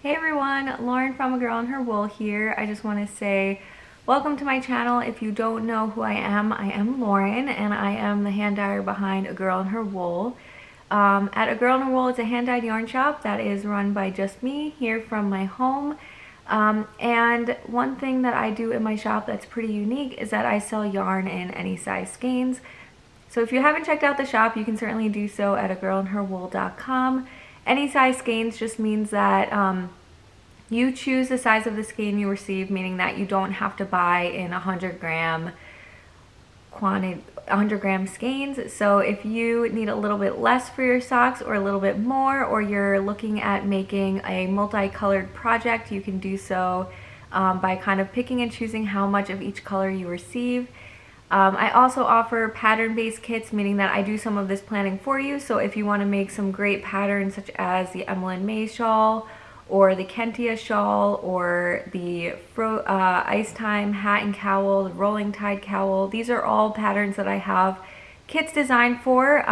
Hey everyone, Lauren from A Girl and Her Wool here. I just want to say welcome to my channel. If you don't know who I am Lauren, and I am the hand dyer behind A Girl and Her Wool. At A Girl and Her Wool, it's a hand-dyed yarn shop that is run by just me here from my home. And one thing that I do in my shop that's pretty unique is that I sell yarn in any size skeins. So if you haven't checked out the shop, you can certainly do so at agirlandherwool.com. Any size skeins just means that you choose the size of the skein you receive, meaning that you don't have to buy in 100 gram skeins. So if you need a little bit less for your socks or a little bit more, or you're looking at making a multicolored project, you can do so by kind of picking and choosing how much of each color you receive. I also offer pattern-based kits, meaning that I do some of this planning for you. So if you want to make some great patterns such as the Emlyn May shawl, or the Kentia shawl, or the Ice Time hat and cowl, the Rolling Tide cowl, these are all patterns that I have kits designed for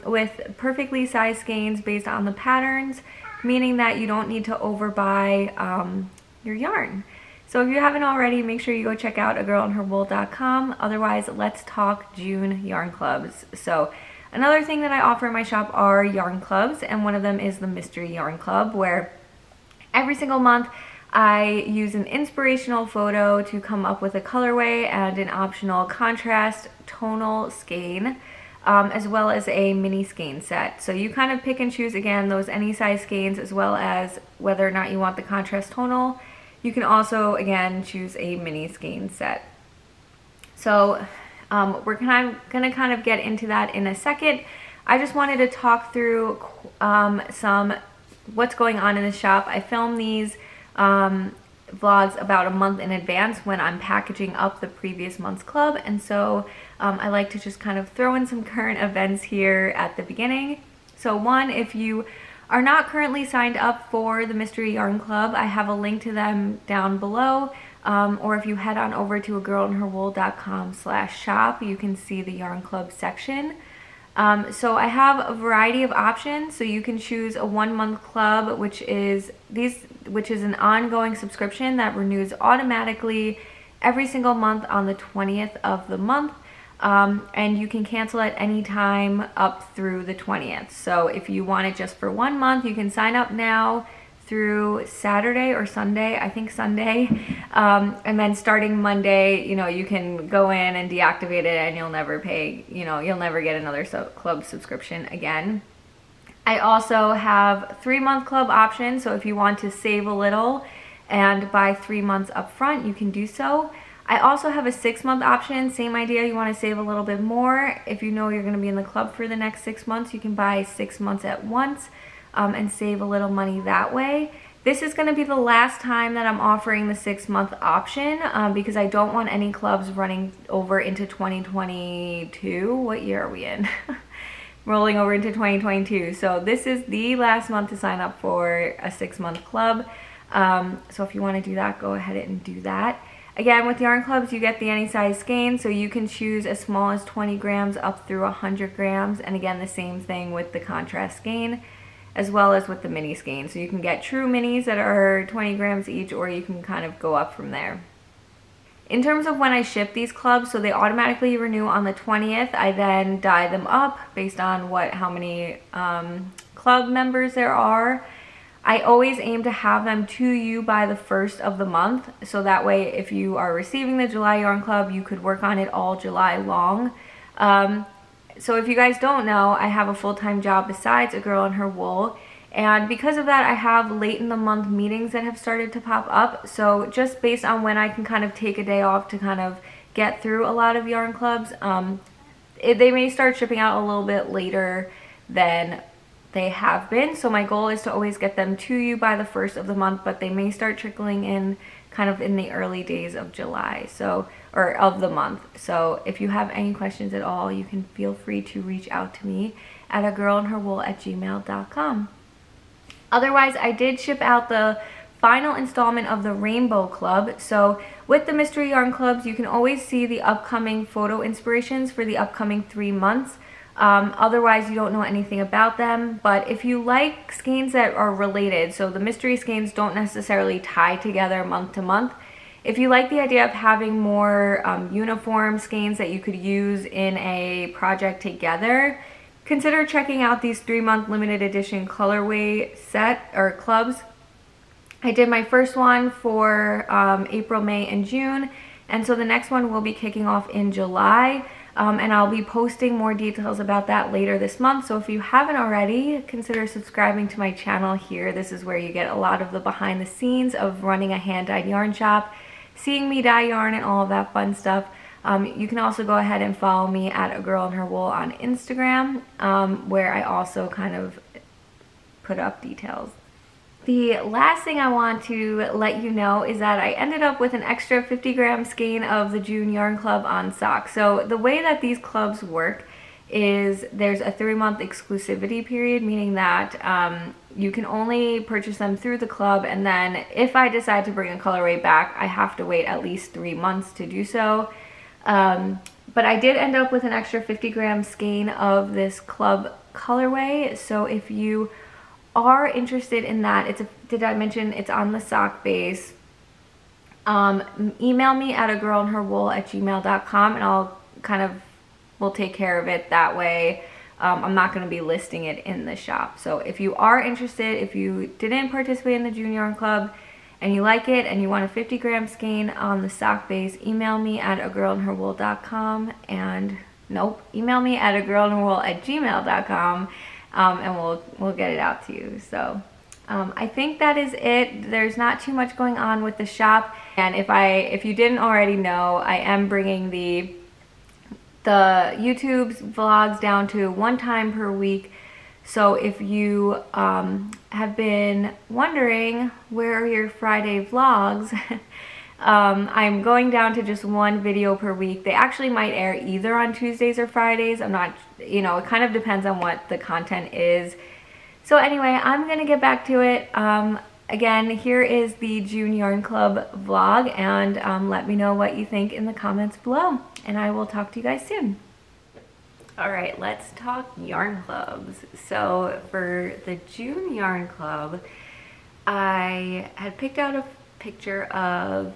with perfectly sized skeins based on the patterns, meaning that you don't need to overbuy your yarn. So if you haven't already, make sure you go check out agirlandherwool.com. Otherwise, let's talk June yarn clubs. So another thing that I offer in my shop are yarn clubs, and one of them is the Mystery Yarn Club, where every single month I use an inspirational photo to come up with a colorway and an optional contrast tonal skein, as well as a mini skein set. So you kind of pick and choose, again, those any size skeins, as well as whether or not you want the contrast tonal. You can also, again, choose a mini skein set. So we're gonna kind of get into that in a second. I just wanted to talk through what's going on in the shop. I film these vlogs about a month in advance when I'm packaging up the previous month's club, and so I like to just kind of throw in some current events here at the beginning. So one, if you are not currently signed up for the Mystery Yarn Club, I have a link to them down below, or if you head on over to agirlandherwool.com/shop, you can see the Yarn Club section. So I have a variety of options. So you can choose a 1-month club, which is an ongoing subscription that renews automatically every single month on the 20th of the month. And you can cancel at any time up through the 20th. So if you want it just for 1 month, you can sign up now through Saturday or Sunday, I think Sunday, and then starting Monday, you can go in and deactivate it, and you'll never pay, you'll never get another club subscription again. I also have 3-month club options, so if you want to save a little and buy 3 months up front, you can do so. I also have a 6-month option, same idea, you want to save a little bit more. If you know you're going to be in the club for the next 6 months, you can buy 6 months at once and save a little money that way. This is going to be the last time that I'm offering the 6-month option because I don't want any clubs running over into 2022. What year are we in? Rolling over into 2022. So this is the last month to sign up for a 6-month club. So if you want to do that, go ahead and do that. Again, with yarn clubs, you get the any size skein, so you can choose as small as 20 grams up through 100 grams. And again, the same thing with the contrast skein, as well as with the mini skein. So you can get true minis that are 20 grams each, or you can kind of go up from there. In terms of when I ship these clubs, so they automatically renew on the 20th. I then dye them up based on how many club members there are. I always aim to have them to you by the 1st of the month, so that way if you are receiving the July Yarn Club, you could work on it all July long. So if you guys don't know, I have a full-time job besides A Girl and Her Wool, and because of that, I have late in the month meetings that have started to pop up. So just based on when I can kind of take a day off to kind of get through a lot of yarn clubs, they may start shipping out a little bit later than they have been. So my goal is to always get them to you by the 1st of the month, but they may start trickling in kind of in the early days of July, or of the month. So if you have any questions at all, you can feel free to reach out to me at agirlandherwool@gmail.com. Otherwise, I did ship out the final installment of the Rainbow Club. So with the Mystery Yarn Clubs, you can always see the upcoming photo inspirations for the upcoming 3 months. Otherwise, you don't know anything about them. But if you like skeins that are related, so the mystery skeins don't necessarily tie together month to month. If you like the idea of having more uniform skeins that you could use in a project together, consider checking out these 3-month limited edition colorway set or clubs. I did my first one for April, May, and June, and so the next one will be kicking off in July. And I'll be posting more details about that later this month. So if you haven't already, consider subscribing to my channel here. This is where you get a lot of the behind the scenes of running a hand-dyed yarn shop, seeing me dye yarn and all of that fun stuff. You can also go ahead and follow me at A Girl and Her Wool on Instagram, where I also kind of put up details. The last thing I want to let you know is that I ended up with an extra 50-gram skein of the June Yarn Club on sock. So the way that these clubs work is there's a 3-month exclusivity period, meaning that you can only purchase them through the club, and then if I decide to bring a colorway back, I have to wait at least 3 months to do so. But I did end up with an extra 50-gram skein of this club colorway, so if you are interested in that, did I mention it's on the sock base? Email me at agirlandherwool@gmail.com, and we'll take care of it that way. I'm not going to be listing it in the shop. So if you are interested, if you didn't participate in the June Yarn Club and you like it and you want a 50-gram skein on the sock base, email me at agirlandherwool.com, and nope, email me at agirlandherwool@gmail.com. And we'll get it out to you. So I think that is it. There's not too much going on with the shop, and if you didn't already know, I am bringing the YouTube's vlogs down to 1 time per week. So if you have been wondering where are your Friday vlogs, I'm going down to just 1 video per week. They actually might air either on Tuesdays or Fridays. I'm not, it kind of depends on what the content is. So anyway, I'm gonna get back to it. Again, here is the June Yarn Club vlog, and let me know what you think in the comments below, and I will talk to you guys soon. All right, let's talk yarn clubs. So for the June Yarn Club, I had picked out a picture of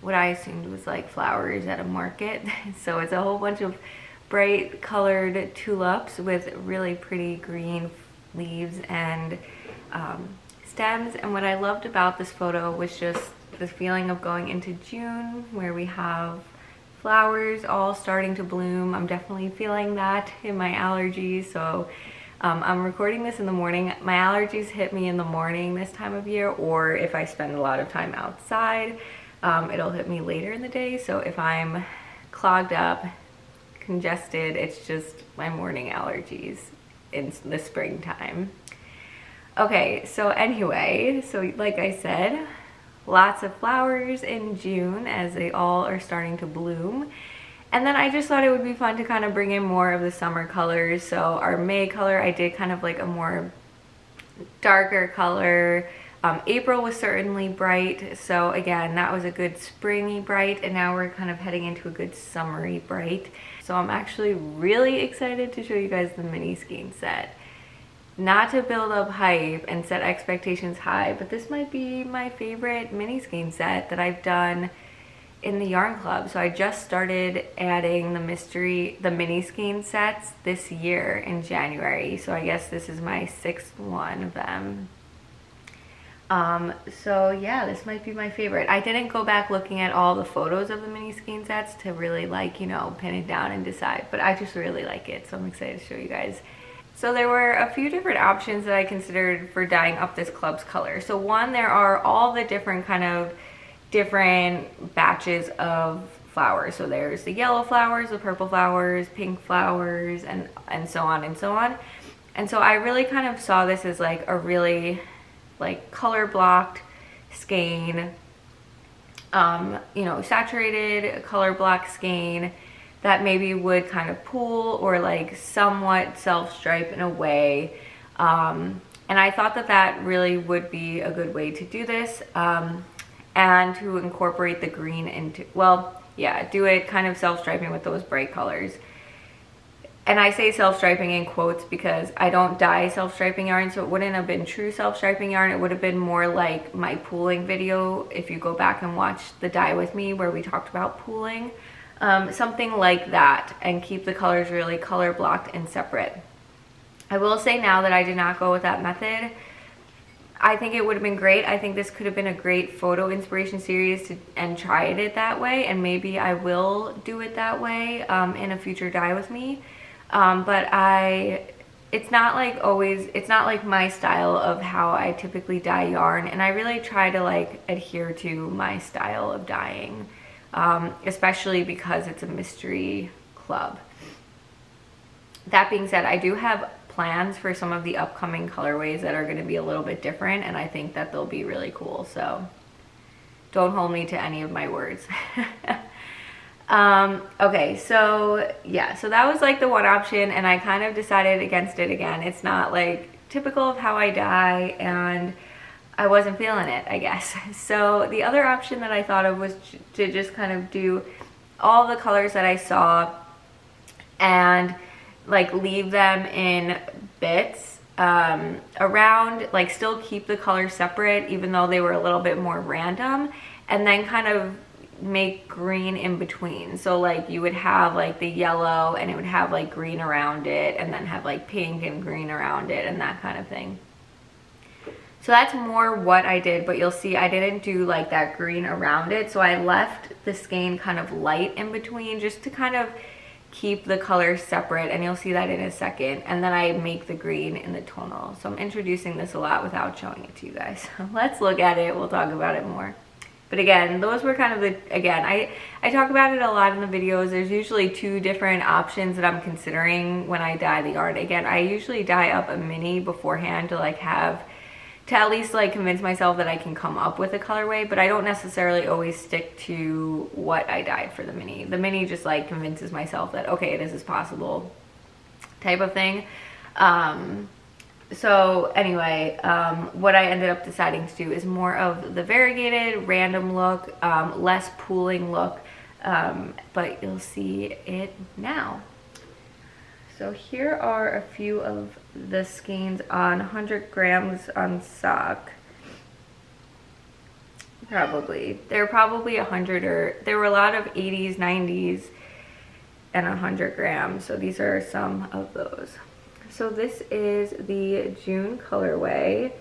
what I assumed was like flowers at a market. So it's a whole bunch of bright colored tulips with really pretty green leaves and stems. And what I loved about this photo was just the feeling of going into June, where we have flowers all starting to bloom. I'm definitely feeling that in my allergies. So I'm recording this in the morning. My allergies hit me in the morning this time of year, or if I spend a lot of time outside, it'll hit me later in the day. So if I'm clogged up, congested, it's just my morning allergies in the springtime. Okay, so anyway, so like I said, lots of flowers in June as they all are starting to bloom. And then I just thought it would be fun to kind of bring in more of the summer colors. So our May color, I did kind of like a more darker color. April was certainly bright. So again, that was a good springy bright. And now we're kind of heading into a good summery bright. So I'm actually really excited to show you guys the mini skein set. Not to build up hype and set expectations high, but this might be my favorite mini skein set that I've done in the Yarn Club. So I just started adding the mini skein sets this year in January. So I guess this is my 6th one of them. So yeah, this might be my favorite. I didn't go back looking at all the photos of the mini skein sets to really pin it down and decide, but I just really like it. So I'm excited to show you guys. So there were a few different options that I considered for dyeing up this club's color. So one, there are all the different different batches of flowers. So there's the yellow flowers, the purple flowers, pink flowers, and so on and so on. And so I really kind of saw this as like a really color blocked skein, saturated color block skein that maybe would kind of pool or like somewhat self-stripe in a way. And I thought that really would be a good way to do this. And to incorporate the green into, do it kind of self-striping with those bright colors. and I say self-striping in quotes because I don't dye self-striping yarn, so it wouldn't have been true self-striping yarn. It would have been more like my pooling video if you go back and watch the Dye With Me where we talked about pooling. Something like that, and keep the colors really color blocked and separate. I will say now that I did not go with that method. I think it would have been great. I think this could have been a great photo inspiration series and tried it that way, and maybe I will do it that way in a future Dye With Me. But it's not like my style of how I typically dye yarn, and I really try to like adhere to my style of dyeing, especially because it's a mystery club. That being said, I do have plans for some of the upcoming colorways that are going to be a little bit different, and I think that they'll be really cool, so don't hold me to any of my words. Okay, so yeah, so that was like the one option, and I kind of decided against it again. It's not like typical of how I dye, and I wasn't feeling it, I guess. So the other option that I thought of was to just kind of do all the colors that I saw and like leave them in bits around, like still keep the colors separate even though they were a little bit more random, and then kind of make green in between. So like you would have like the yellow and it would have like green around it, and then have like pink and green around it and that kind of thing. So that's more what I did, but you'll see I didn't do like that green around it. So I left the skein kind of light in between just to kind of keep the colors separate, and you'll see that in a second. And then I make the green in the tonal. So I'm introducing this a lot without showing it to you guys. Let's look at it, we'll talk about it more. But again, those were kind of the, again, I talk about it a lot in the videos. There's usually two different options that I'm considering when I dye the yarn. Again, I usually dye up a mini beforehand to like have, to at least like convince myself that I can come up with a colorway, but I don't necessarily always stick to what I dyed for the mini. The mini just like convinces myself that, okay, this is possible type of thing. So anyway, what I ended up deciding to do is more of the variegated, random look, less pooling look, but you'll see it now. So here are a few of the skeins on 100 grams on sock. Probably. They're probably 100, or there were a lot of 80s, 90s, and 100 grams. So these are some of those. So this is the June colorway.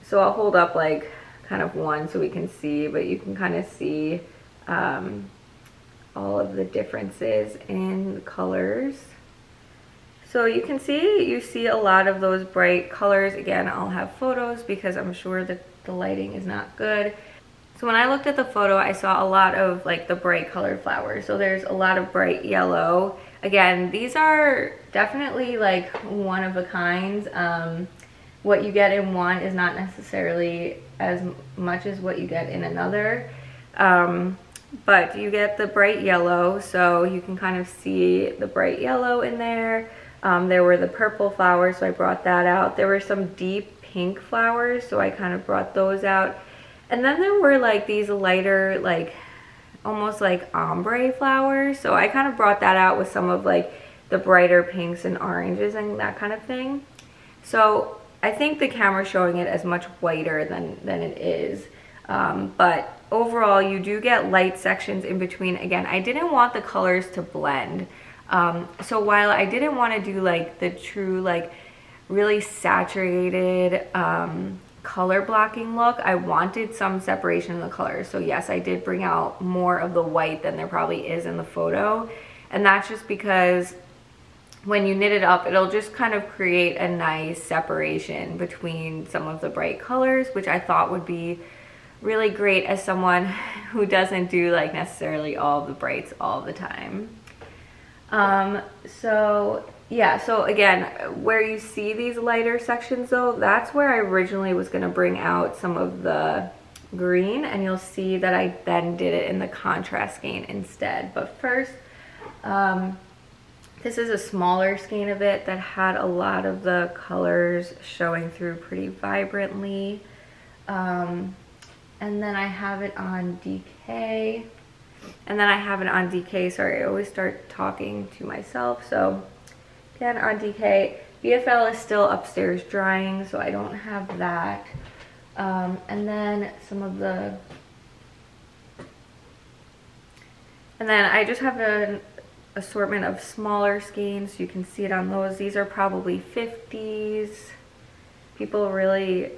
So I'll hold up like kind of one so we can see, but you can kind of see all of the differences in the colors. So you can see, you see a lot of those bright colors. Again, I'll have photos because I'm sure that the lighting is not good. So when I looked at the photo, I saw a lot of like the bright colored flowers. So there's a lot of bright yellow. Again, these are definitely like one of a kind. What you get in one is not necessarily as much as what you get in another. But you get the bright yellow, so you can kind of see the bright yellow in there. There were the purple flowers, so I brought that out. There were some deep pink flowers, so I kind of brought those out. And then there were like these lighter, like almost like ombre flowers, so I kind of brought that out with some of like the brighter pinks and oranges and that kind of thing. So I think the camera's showing it as much whiter than it is, but overall you do get light sections in between. Again, I didn't want the colors to blend, so while I didn't want to do like the true like really saturated color blocking look, I wanted some separation in the colors. So yes, I did bring out more of the white than there probably is in the photo, and that's just because when you knit it up, it'll just kind of create a nice separation between some of the bright colors, which I thought would be really great as someone who doesn't do like necessarily all of the brights all the time. So yeah, so again, where you see these lighter sections though, that's where I originally was going to bring out some of the green, and you'll see that I then did it in the contrast skein instead. But first, this is a smaller skein of it that had a lot of the colors showing through pretty vibrantly. And then I have it on DK. And then I have it on DK. Sorry, I always start talking to myself. So again, on DK. BFL is still upstairs drying, so I don't have that. And then I just have an assortment of smaller skeins. You can see it on those. These are probably 50s. People really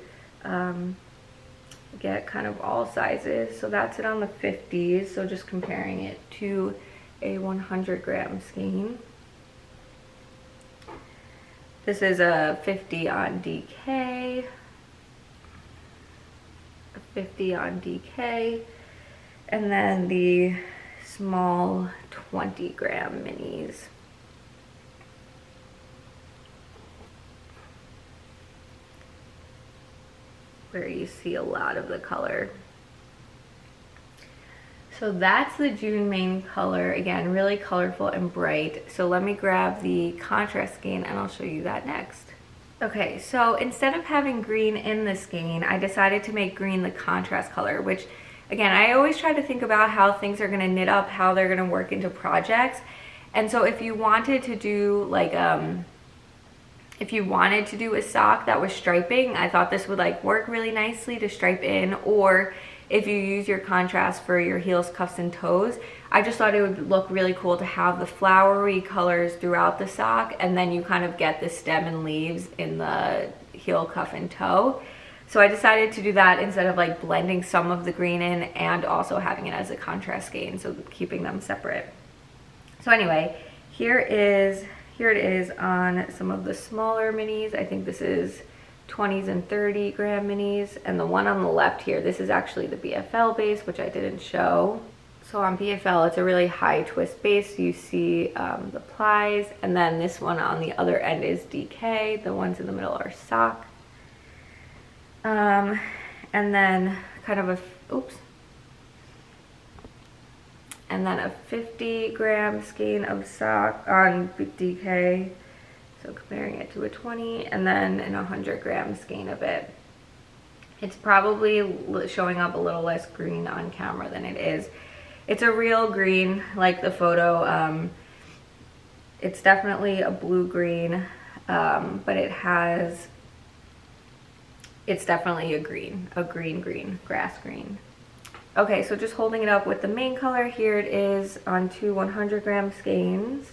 get kind of all sizes. So that's it on the 50s. So just comparing it to a 100-gram skein. This is a 50 on DK, a 50 on DK, and then the small 20-gram minis. Where you see a lot of the color. So that's the June main color. Again, really colorful and bright. So let me grab the contrast skein and I'll show you that next. Okay, so instead of having green in the skein, I decided to make green the contrast color, which again, I always try to think about how things are gonna knit up, how they're gonna work into projects. And so if you wanted to do like, if you wanted to do a sock that was striping, I thought this would like work really nicely to stripe in, or if you use your contrast for your heels, cuffs, and toes, I just thought it would look really cool to have the flowery colors throughout the sock, and then you kind of get the stem and leaves in the heel, cuff, and toe. So I decided to do that instead of like blending some of the green in and also having it as a contrast skein, so keeping them separate. So anyway, here it is on some of the smaller minis. I think this is 20s and 30-gram minis, and the one on the left here, this is actually the BFL base, which I didn't show. So on BFL, it's a really high twist base. You see the plies, and then this one on the other end is DK. The ones in the middle are sock. And then kind of and then a 50-gram skein of sock on DK. So comparing it to a 20, and then an 100-gram skein of it. It's probably showing up a little less green on camera than it is. It's a real green, like the photo. It's definitely a blue-green, but it's definitely a green, grass green. Okay, so just holding it up with the main color, here it is on two 100-gram skeins.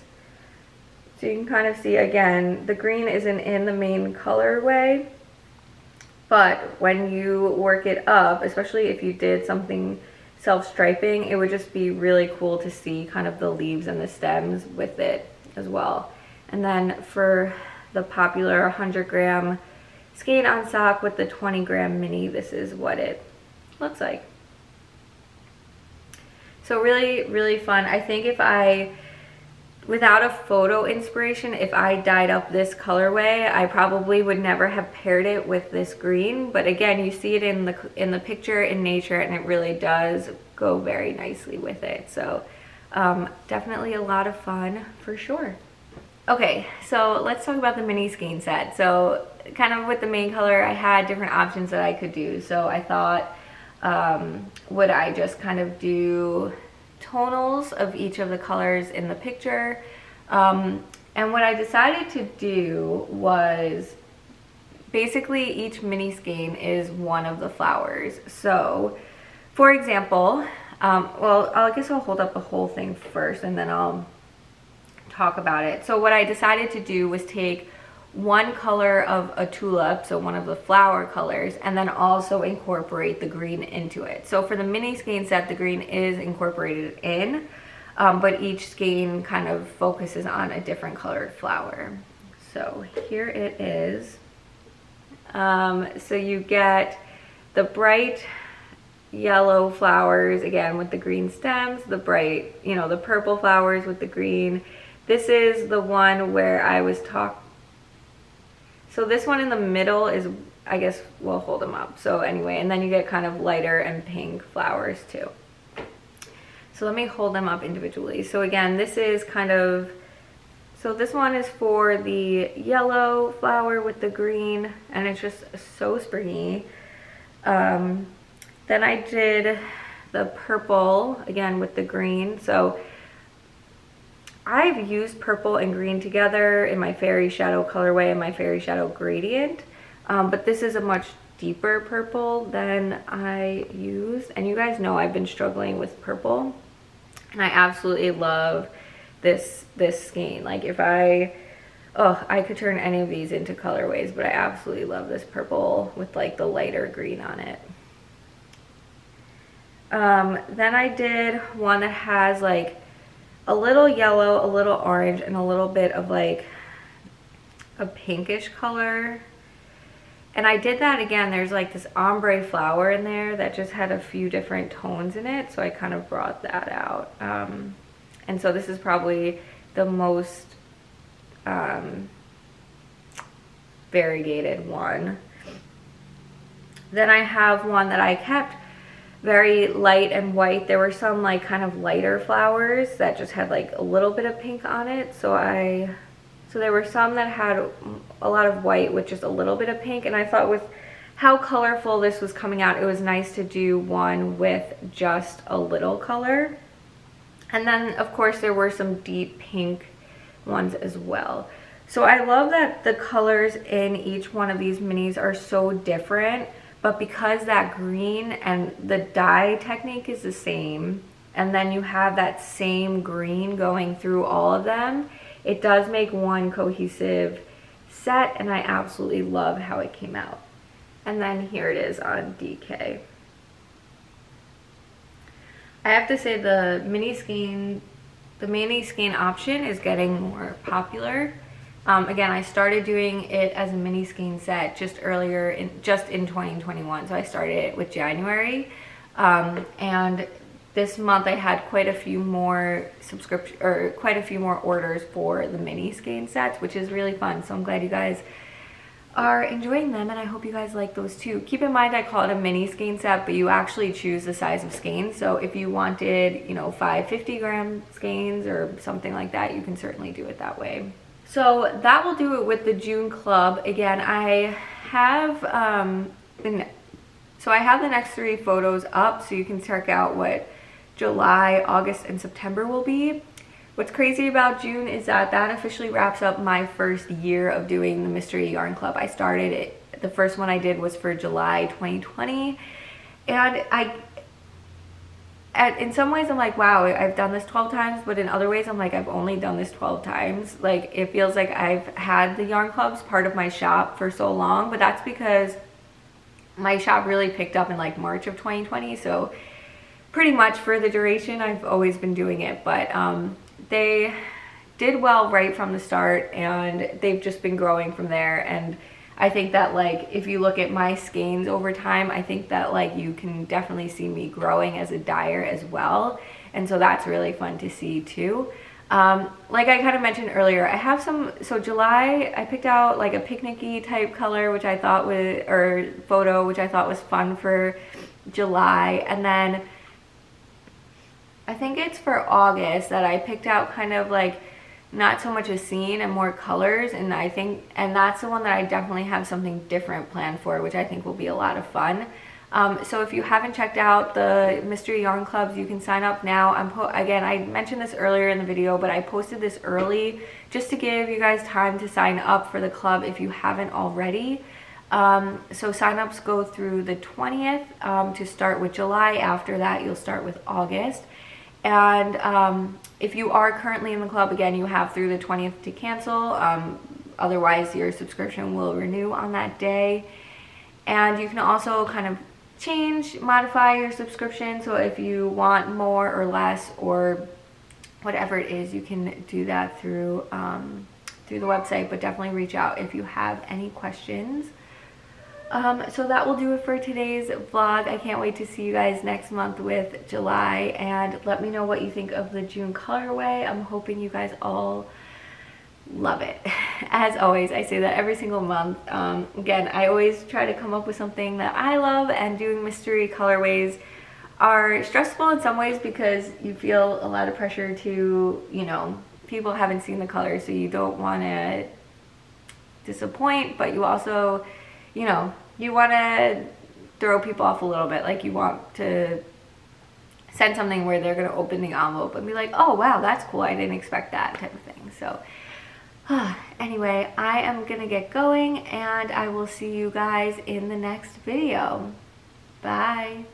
So you can kind of see, again, the green isn't in the main colorway, but when you work it up, especially if you did something self-striping, it would just be really cool to see kind of the leaves and the stems with it as well. And then for the popular 100-gram skein on sock with the 20-gram mini, this is what it looks like. So really, really fun. I think without a photo inspiration, if I dyed up this colorway, I probably would never have paired it with this green. But again, you see it in the picture in nature, and it really does go very nicely with it. So definitely a lot of fun for sure. Okay, so let's talk about the mini skein set. So kind of with the main color, I had different options that I could do. So I thought, would I just kind of do tonals of each of the colors in the picture? And what I decided to do was basically each mini skein is one of the flowers. So for example, well, I guess I'll hold up the whole thing first and then I'll talk about it. So what I decided to do was take one color of a tulip, so one of the flower colors, and then also incorporate the green into it. So for the mini skein set, the green is incorporated in, but each skein kind of focuses on a different colored flower. So here it is. So you get the bright yellow flowers, again with the green stems, the bright, the purple flowers with the green. This is the one where I was talking. So this one in the middle is, I guess we'll hold them up. So anyway, and then you get kind of lighter and pink flowers too. So let me hold them up individually. So again, this is kind of, so this one is for the yellow flower with the green, and it's just so springy. Then I did the purple again with the green. So I've used purple and green together in my Fairy Shadow colorway and my Fairy Shadow gradient, but this is a much deeper purple than I used, and you guys know I've been struggling with purple, and I absolutely love this skein. Like if I could turn any of these into colorways, but I absolutely love this purple with like the lighter green on it. Then I did one that has like a little yellow, a little orange, and a little bit of like a pinkish color. And I did that again, there's like this ombre flower in there that just had a few different tones in it, so I kind of brought that out. And so this is probably the most variegated one. Then I have one that I kept very light and white. There were some like kind of lighter flowers that just had like a little bit of pink on it, so there were some that had a lot of white with just a little bit of pink, and I thought with how colorful this was coming out, it was nice to do one with just a little color. And then of course there were some deep pink ones as well. So I love that the colors in each one of these minis are so different, but because that green and the dye technique is the same, and then you have that same green going through all of them, it does make one cohesive set, and I absolutely love how it came out. And then here it is on DK. I have to say the mini skein option is getting more popular. Again, I started doing it as a mini skein set just in 2021, so I started it with January, and this month I had quite a few more orders for the mini skein sets, which is really fun. So I'm glad you guys are enjoying them, and I hope you guys like those too. Keep in mind I call it a mini skein set, but you actually choose the size of skein. So if you wanted, you know, 5 50-gram skeins or something like that, you can certainly do it that way. So that will do it with the June club. Again, I have the next 3 photos up, so you can check out what July, August, and September will be. What's crazy about June is that officially wraps up my first year of doing the Mystery Yarn Club. I started it, the first one I did was for July 2020, and in some ways I'm like, wow, I've done this 12 times, but in other ways I'm like, I've only done this 12 times. Like, it feels like I've had the yarn clubs part of my shop for so long, but that's because my shop really picked up in like March of 2020, so pretty much for the duration I've always been doing it. But they did well right from the start, and they've just been growing from there. And I think that, like, if you look at my skeins over time, I think that, like, you can definitely see me growing as a dyer as well. And so that's really fun to see too. Like I kind of mentioned earlier, I have so July, I picked out like a picnicky type color, which I thought was, or photo, which I thought was fun for July. And then I think it's for August that I picked out kind of like not so much a scene and more colors, and that's the one that I definitely have something different planned for, which I think will be a lot of fun. So if you haven't checked out the Mystery Yarn Clubs, you can sign up now. Again, I mentioned this earlier in the video, but I posted this early just to give you guys time to sign up for the club if you haven't already. So sign-ups go through the 20th to start with July. After that, you'll start with August. And if you are currently in the club, again, you have through the 20th to cancel. Otherwise, your subscription will renew on that day. And you can also kind of modify your subscription. So if you want more or less or whatever it is, you can do that through the website. But definitely reach out if you have any questions. So that will do it for today's vlog. I can't wait to see you guys next month with July, and let me know what you think of the June colorway. I'm hoping you guys all love it. As always, I say that every single month. Again, I always try to come up with something that I love, and doing mystery colorways are stressful in some ways because you feel a lot of pressure to, you know, people haven't seen the colors, so you don't want to disappoint, but you also, you know, you want to throw people off a little bit. Like, you want to send something where they're gonna open the envelope and be like, oh wow, that's cool, I didn't expect that type of thing. So anyway, I am gonna get going and I will see you guys in the next video. Bye.